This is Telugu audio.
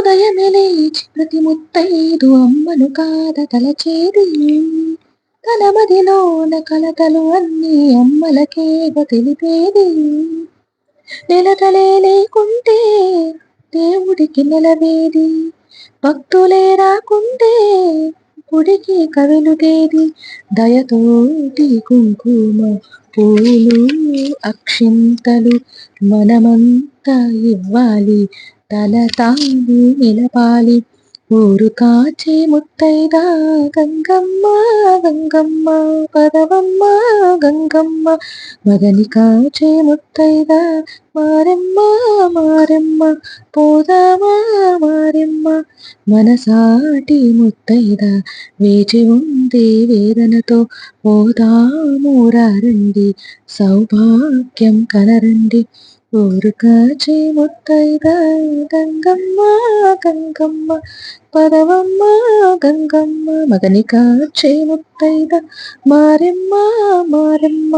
ఉదయమే లేచి ప్రతి ముత్తైదు అమ్మను కాద తలచేది. తన మదిలోన కలతలు అన్నీ అమ్మలకేగ తెలిపేది. నెలతలే లేకుంటే దేవుడికి నెలవేది. భక్తులే రాకుంటే గుడికి కవిలుగేది. దయతోటి కుంకుమ పూలు అక్షింతలు మనమంతా ఇవ్వాలి. తల తాను నిలపాలి. ఊరు కాచే ముత్తైదా గంగమ్మ గంగమ్మ పదవమ్మ గంగమ్మ. మగని కాచే ముత్తైదా మారెమ్మ మారెమ్మ పోదామా మారెమ్మ. మనసాటి ముత్తైదా వేచి ఉంది వేదనతో. పోదాము రండి సౌభాగ్యం కనరండి. ఊరు కాచే ముత్తైదా గంగమ్మ గంగమ్మ పదవమ్మ గంగమ్మ. మగని కాచే ముత్తైదా మారెమ్మ మారెమ్మ.